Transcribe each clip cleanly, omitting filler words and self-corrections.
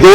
2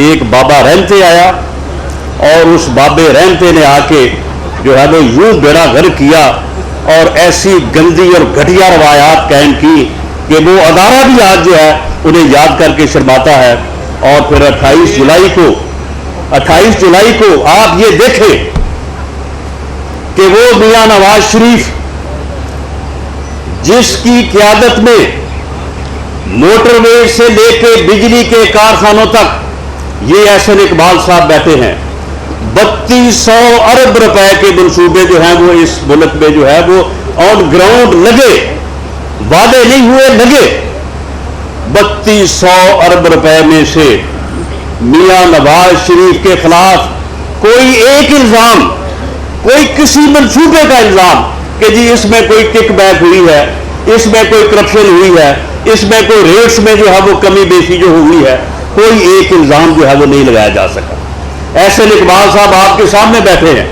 ایک بابا رحمتے آیا اور اس بابے رحمتے نے آ کے جو ہے وہ یوں بیڑا غرق کیا اور ایسی گندی اور گھٹیا روایات قائم کی کہ وہ ادارہ بھی آج جو ہے انہیں یاد کر کے شرماتا ہے۔ اور پھر 28 جولائی کو آپ یہ دیکھیں کہ وہ میاں نواز شریف جس کی قیادت میں موٹر وے سے لے کے بجلی کے کارخانوں تک یہ احسن اقبال صاحب بیٹھے ہیں، 3200 ارب روپے کے منصوبے جو ہیں وہ اس ملک میں جو ہے وہ آن گراؤنڈ لگے، وعدے نہیں ہوئے، لگے۔ 3200 ارب روپے میں سے میاں نواز شریف کے خلاف کوئی ایک الزام، کوئی کسی منصوبے کا الزام کہ جی اس میں کوئی کک بیک ہوئی ہے، اس میں کوئی کرپشن ہوئی ہے، اس میں کوئی ریٹس میں جو ہے وہ کمی بیشی جو ہوئی ہے، کوئی ایک الزام جو ہے وہ نہیں لگایا جا سکا۔ احسن اقبال صاحب آپ کے سامنے بیٹھے ہیں،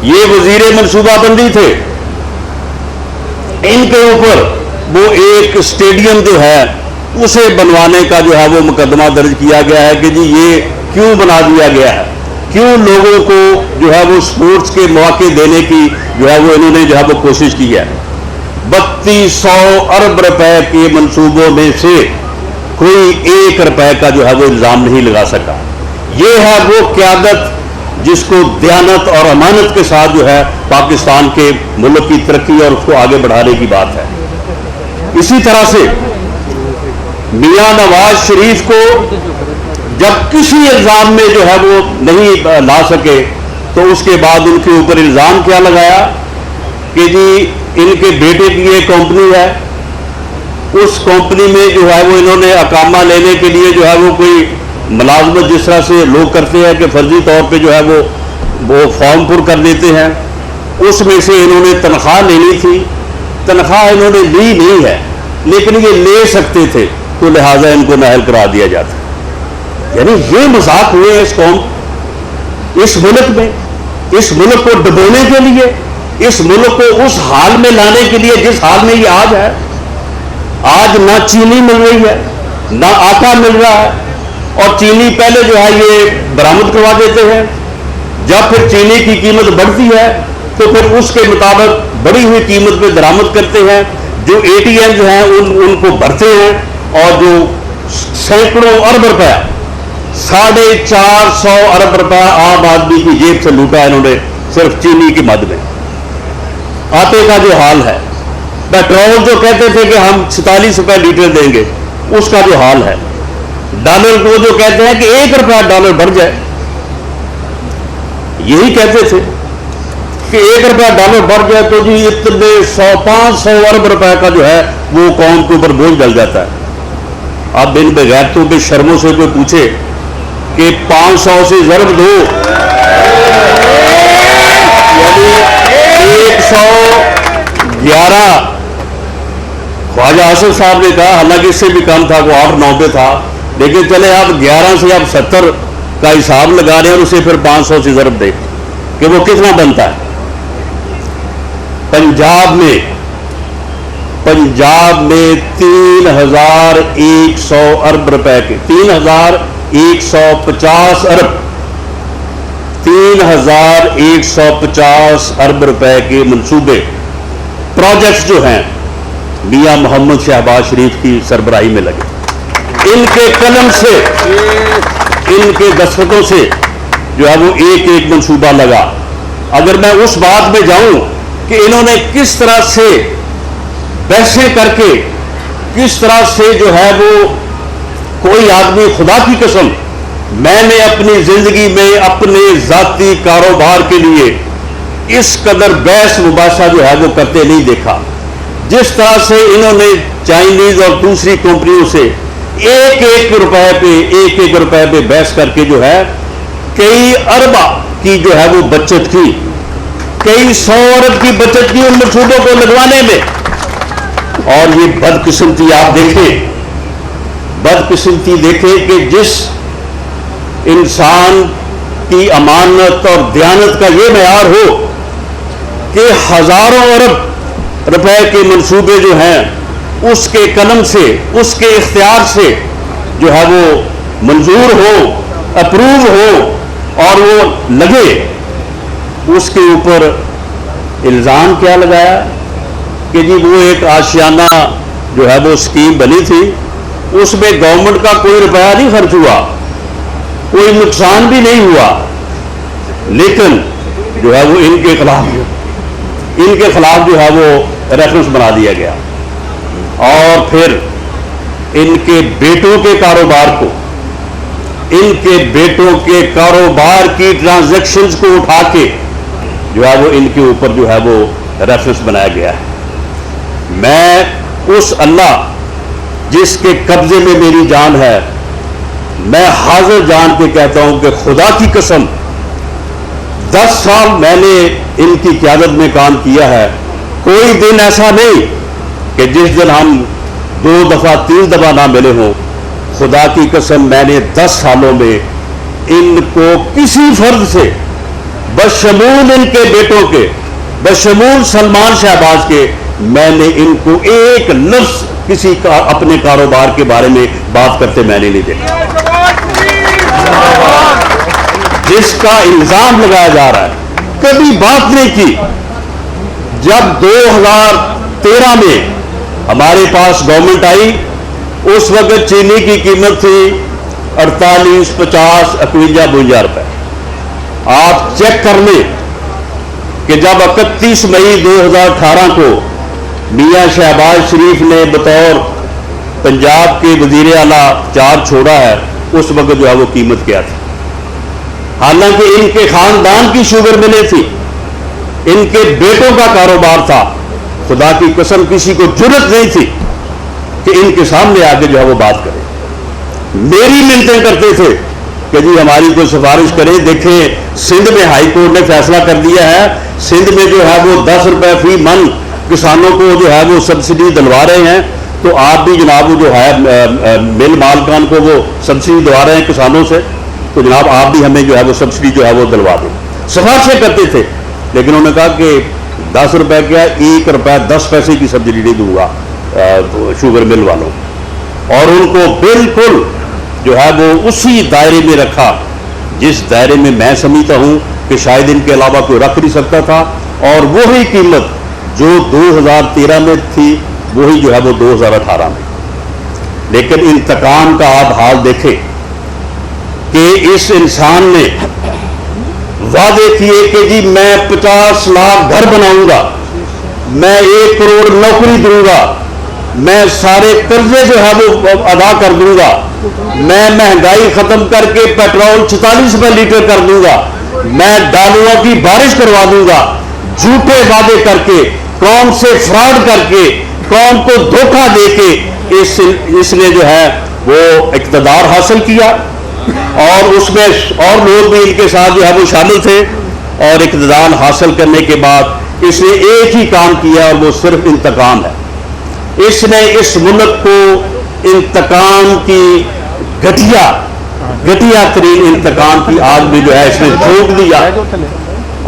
یہ وزیر منصوبہ بندی تھے، ان کے اوپر وہ ایک اسٹیڈیم جو ہے اسے بنوانے کا جو ہے وہ مقدمہ درج کیا گیا ہے کہ جی یہ کیوں بنا دیا گیا ہے، کیوں لوگوں کو جو ہے وہ سپورٹس کے مواقع دینے کی جو ہے وہ انہوں نے جو ہے وہ کوشش کی ہے۔ 3200 ارب روپے کے منصوبوں میں سے کوئی ایک روپے کا جو ہے وہ الزام نہیں لگا سکا۔ یہ ہے وہ قیادت جس کو دیانت اور امانت کے ساتھ جو ہے پاکستان کے ملک کی ترقی اور اس کو آگے بڑھانے کی بات ہے۔ اسی طرح سے میاں نواز شریف کو جب کسی الزام میں جو ہے وہ نہیں لا سکے تو اس کے بعد ان کے اوپر الزام کیا لگایا کہ جی ان کے بیٹے کی ایک کمپنی ہے، اس کمپنی میں جو ہے وہ انہوں نے اقامہ لینے کے لیے جو ہے وہ کوئی ملازمت جس طرح سے لوگ کرتے ہیں کہ فرضی طور پہ جو ہے وہ فارم پر کر دیتے ہیں، اس میں سے انہوں نے تنخواہ لینی تھی، تنخواہ انہوں نے لی نہیں ہے لیکن یہ لے سکتے تھے تو لہٰذا ان کو نااہل کرا دیا جاتا۔ یعنی یہ مذاق ہوئے اس قوم، اس ملک میں، اس ملک کو ڈبونے کے لیے، اس ملک کو اس حال میں لانے کے لیے جس حال میں یہ آج ہے۔ آج نہ چینی مل رہی ہے، نہ آٹا مل رہا ہے، اور چینی پہلے جو ہے یہ برآمد کروا دیتے ہیں، جب پھر چینی کی قیمت بڑھتی ہے تو پھر اس کے مطابق بڑی ہوئی قیمت پہ درآمد کرتے ہیں، جو اے ٹی ایم جو ہیں ان کو بھرتے ہیں، اور جو سینکڑوں ارب روپے 450 ارب روپے عام آدمی کی جیب سے لوٹا انہوں نے صرف چینی کی مد میں۔ آٹے کا جو حال ہے، پیٹرول جو کہتے تھے کہ ہم 47 روپے لیٹر دیں گے، اس کا جو حال ہے، ڈالر کو جو کہتے ہیں کہ 1 روپیہ ڈالر بڑھ جائے، یہی کہتے تھے کہ 1 روپیہ ڈالر بڑھ جائے تو جی اتنے 500 ارب روپے کا جو ہے وہ قوم کے اوپر بوجھ ڈل جاتا ہے۔ اب ان بغیرتوں کے شرموں سے کوئی پوچھے کہ 500 سے ضرب دو، یعنی 111۔ خواجہ آصف صاحب نے کہا، حالانکہ اس سے بھی کم تھا، وہ 8-9 پہ تھا، لیکن چلے آپ 11 سے آپ 70 کا حساب لگا رہے ہیں اور اسے پھر 500 سے ضرب دے کہ وہ کتنا بنتا ہے۔ پنجاب میں 3100 ارب روپے کے 3150 ارب 3150 ارب روپے کے منصوبے پروجیکٹس جو ہیں میاں محمد شہباز شریف کی سربراہی میں لگے، ان کے قلم سے، ان کے دستخطوں سے جو ہے وہ ایک ایک منصوبہ لگا۔ اگر میں اس بات میں جاؤں کہ انہوں نے کس طرح سے بحثیں کر کے، کس طرح سے جو ہے وہ کوئی آدمی، خدا کی قسم میں نے اپنی زندگی میں اپنے ذاتی کاروبار کے لیے اس قدر بحث مباحثہ جو ہے وہ کرتے نہیں دیکھا، جس طرح سے انہوں نے چائنیز اور دوسری کمپنیوں سے ایک ایک روپے پہ بحث کر کے جو ہے کئی ارب کی جو ہے وہ بچت کی، کئی 100 ارب کی بچت کی ان منصوبوں کو لگوانے میں۔ اور یہ بدقسمتی آپ دیکھیں، بدقسمتی دیکھیں کہ جس انسان کی امانت اور دیانت کا یہ معیار ہو کہ ہزاروں ارب روپے کے منصوبے جو ہیں اس کے قلم سے، اس کے اختیار سے جو ہے وہ منظور ہو، اپروو ہو اور وہ لگے، اس کے اوپر الزام کیا لگایا کہ جی وہ ایک آشیانہ جو ہے وہ اسکیم بنی تھی، اس میں گورنمنٹ کا کوئی روپیہ نہیں خرچ ہوا، کوئی نقصان بھی نہیں ہوا، لیکن جو ہے وہ ان کے خلاف جو ہے وہ ریفرنس بنا دیا گیا، اور پھر ان کے بیٹوں کے کاروبار کو، ان کے بیٹوں کے کاروبار کی ٹرانزیکشنز کو اٹھا کے جو ہے وہ ان کے اوپر جو ہے وہ ریفرنس بنایا گیا ہے۔ میں اس اللہ جس کے قبضے میں میری جان ہے، میں حاضر جان کے کہتا ہوں کہ خدا کی قسم 10 سال میں نے ان کی قیادت میں کام کیا ہے، کوئی دن ایسا نہیں کہ جس دن ہم 2 دفعہ 3 دفعہ نہ ملے ہوں۔ خدا کی قسم میں نے 10 سالوں میں ان کو کسی فرد سے، بشمول ان کے بیٹوں کے، بشمول سلمان شہباز کے، میں نے ان کو ایک لفظ کسی کا اپنے کاروبار کے بارے میں بات کرتے میں نے نہیں دیکھا۔ جس کا الزام لگایا جا رہا ہے، کبھی بات نہیں کی۔ جب 2013 میں ہمارے پاس گورنمنٹ آئی، اس وقت چینی کی قیمت تھی 48، 50، 51، 52 روپے۔ آپ چیک کر لیں کہ جب 31 مئی 2018 کو میاں شہباز شریف نے بطور پنجاب کے وزیر اعلیٰ چارج چھوڑا ہے، اس وقت جو ہے وہ قیمت کیا تھی؟ حالانکہ ان کے خاندان کی شوگر ملیں تھی، ان کے بیٹوں کا کاروبار تھا، خدا کی قسم کسی کو جرت نہیں تھی کہ ان کے سامنے آگے جو ہے وہ بات کرے۔ میری منتیں کرتے تھے کہ جی ہماری کوئی سفارش کرے، دیکھیں سندھ میں ہائی کورٹ نے فیصلہ کر دیا ہے، سندھ میں جو ہے وہ 10 روپے فی من کسانوں کو جو ہے وہ سبسڈی دلوا رہے ہیں، تو آپ بھی جناب جو ہے مل مالکان کو وہ سبسڈی دلوا رہے ہیں کسانوں سے، تو جناب آپ بھی ہمیں جو ہے وہ سبسڈی جو ہے وہ دلوا دیں۔ سفارشیں کرتے تھے، لیکن انہوں نے کہا کہ 10 روپے کیا، 1 روپے 10 پیسے کی سبسڈی نہیں دوں گا شوگر مل والوں، اور ان کو بالکل جو ہے وہ اسی دائرے میں رکھا جس دائرے میں میں سمجھتا ہوں کہ شاید ان کے علاوہ کوئی رکھ نہیں سکتا تھا، اور وہی قیمت جو 2013 میں تھی وہی جو ہے وہ 2018 میں۔ لیکن انتقام کا آپ حال دیکھیں کہ اس انسان نے وعدے کیے کہ جی میں 50 لاکھ گھر بناؤں گا، میں 1 کروڑ نوکری دوں گا، میں سارے قرضے جو ہے وہ ادا کر دوں گا، میں مہنگائی ختم کر کے پیٹرول 46 روپے لیٹر کر دوں گا، میں ڈالروں کی بارش کروا دوں گا۔ جھوٹے وعدے کر کے، قوم سے فراڈ کر کے، قوم کو دھوکہ دے کے اس نے جو ہے وہ اقتدار حاصل کیا، اور اس میں اور لوگ بھی ان کے ساتھ جو ہے وہ شامل تھے، اور اقتدار حاصل کرنے کے بعد اس نے ایک ہی کام کیا، اور وہ صرف انتقام ہے۔ اس نے اس ملک کو انتقام کی گھٹیا ترین انتقام کی آگ میں جو ہے اس نے جھونک دیا،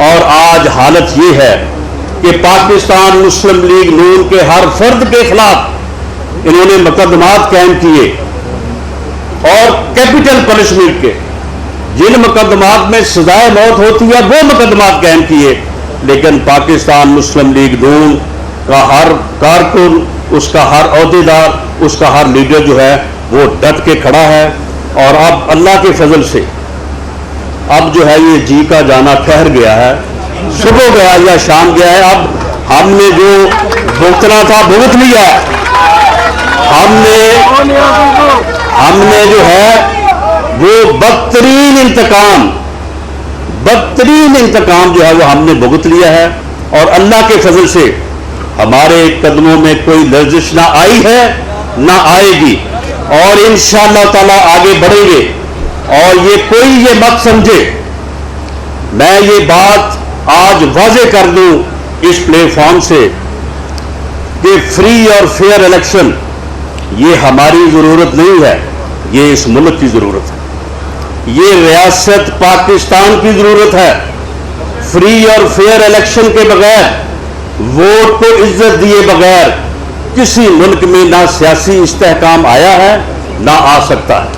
اور آج حالت یہ ہے کہ پاکستان مسلم لیگ نون کے ہر فرد کے خلاف انہوں نے مقدمات قائم کیے، اور کیپٹل پنشمنٹ کے جن مقدمات میں سزائے موت ہوتی ہے وہ مقدمات قائم کیے، لیکن پاکستان مسلم لیگ نون کا ہر کارکن، اس کا ہر عہدیدار، اس کا ہر لیڈر جو ہے وہ ڈٹ کے کھڑا ہے۔ اور اب اللہ کے فضل سے اب جو ہے یہ جی کا جانا ٹھہر گیا ہے، صبح گیا یا شام گیا ہے، اب ہم نے جو بھگتنا تھا بھگت لیا، ہم نے جو ہے وہ بدترین انتقام جو ہے وہ ہم نے بھگت لیا ہے، اور اللہ کے فضل سے ہمارے قدموں میں کوئی لرزش نہ آئی ہے نہ آئے گی، اور انشاءاللہ تعالی آگے بڑھیں گے۔ اور کوئی یہ مت سمجھے، میں یہ بات آج واضح کر دوں اس پلیٹ فارم سے کہ فری اور فیئر الیکشن یہ ہماری ضرورت نہیں ہے، یہ اس ملک کی ضرورت ہے، یہ ریاست پاکستان کی ضرورت ہے۔ فری اور فیئر الیکشن کے بغیر، ووٹ کو عزت دیے بغیر کسی ملک میں نہ سیاسی استحکام آیا ہے نہ آ سکتا ہے۔